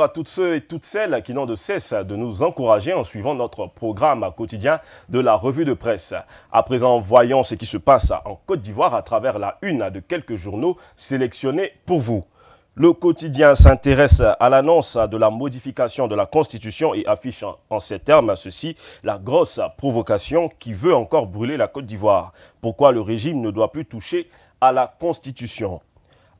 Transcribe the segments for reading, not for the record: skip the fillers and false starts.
bonjour à toutes ceux et toutes celles qui n'ont de cesse de nous encourager en suivant notre programme quotidien de la revue de presse. À présent, voyons ce qui se passe en Côte d'Ivoire à travers la une de quelques journaux sélectionnés pour vous. Le quotidien s'intéresse à l'annonce de la modification de la Constitution et affiche en ces termes ceci, la grosse provocation qui veut encore brûler la Côte d'Ivoire. Pourquoi le régime ne doit plus toucher à la Constitution?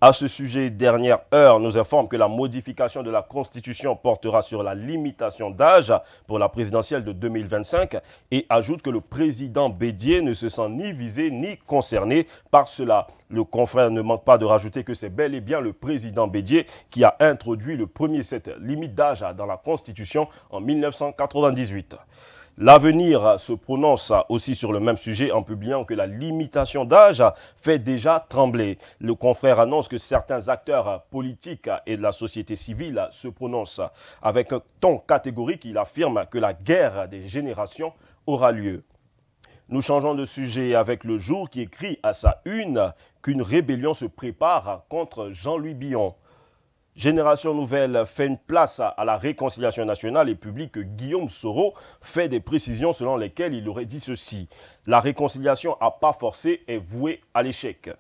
À ce sujet, Dernière Heure nous informe que la modification de la Constitution portera sur la limitation d'âge pour la présidentielle de 2025 et ajoute que le président Bédié ne se sent ni visé ni concerné par cela. Le confrère ne manque pas de rajouter que c'est bel et bien le président Bédié qui a introduit le premier cette limite d'âge dans la Constitution en 1998. L'Avenir se prononce aussi sur le même sujet en publiant que la limitation d'âge fait déjà trembler. Le confrère annonce que certains acteurs politiques et de la société civile se prononcent. Avec un ton catégorique, il affirme que la guerre des générations aura lieu. Nous changeons de sujet avec Le Jour qui écrit à sa une qu'une rébellion se prépare contre Jean-Louis Billon. Génération Nouvelle fait une place à la réconciliation nationale et publie que Guillaume Soro fait des précisions selon lesquelles il aurait dit ceci. La réconciliation à pas forcé est vouée à l'échec.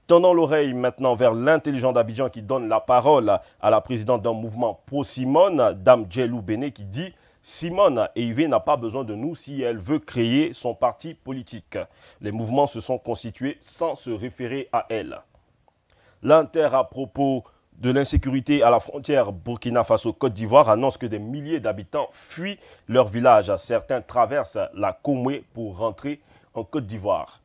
Tendons l'oreille maintenant vers l'intelligent d'Abidjan qui donne la parole à la présidente d'un mouvement pro-Simone, Dame Djelou Béné, qui dit « Simone Eivé n'a pas besoin de nous si elle veut créer son parti politique. Les mouvements se sont constitués sans se référer à elle. » L'Inter à propos de l'insécurité à la frontière Burkina Faso-Côte d'Ivoire annonce que des milliers d'habitants fuient leur village. Certains traversent la Comoué pour rentrer en Côte d'Ivoire.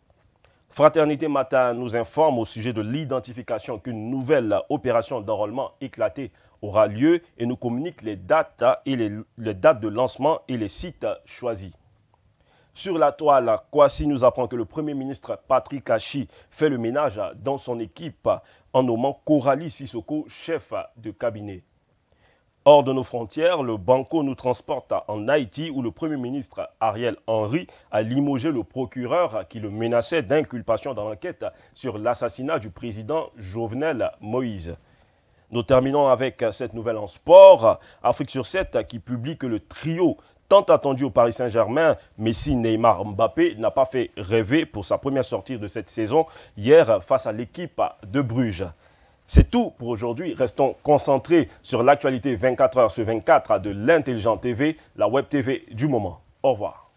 Fraternité Matin nous informe au sujet de l'identification qu'une nouvelle opération d'enrôlement éclatée aura lieu et nous communique les dates de lancement et les sites choisis. Sur la toile, Kouassi nous apprend que le Premier ministre Patrick Achi fait le ménage dans son équipe en nommant Coralie Sissoko chef de cabinet. Hors de nos frontières, le Banco nous transporte en Haïti où le Premier ministre Ariel Henry a limogé le procureur qui le menaçait d'inculpation dans l'enquête sur l'assassinat du président Jovenel Moïse. Nous terminons avec cette nouvelle en sport. Afrique sur 7 qui publie que le trio tant attendu au Paris Saint-Germain, Messi, Neymar, Mbappé n'a pas fait rêver pour sa première sortie de cette saison hier face à l'équipe de Bruges. C'est tout pour aujourd'hui. Restons concentrés sur l'actualité 24 h sur 24 de l'Intelligent TV, la web TV du moment. Au revoir.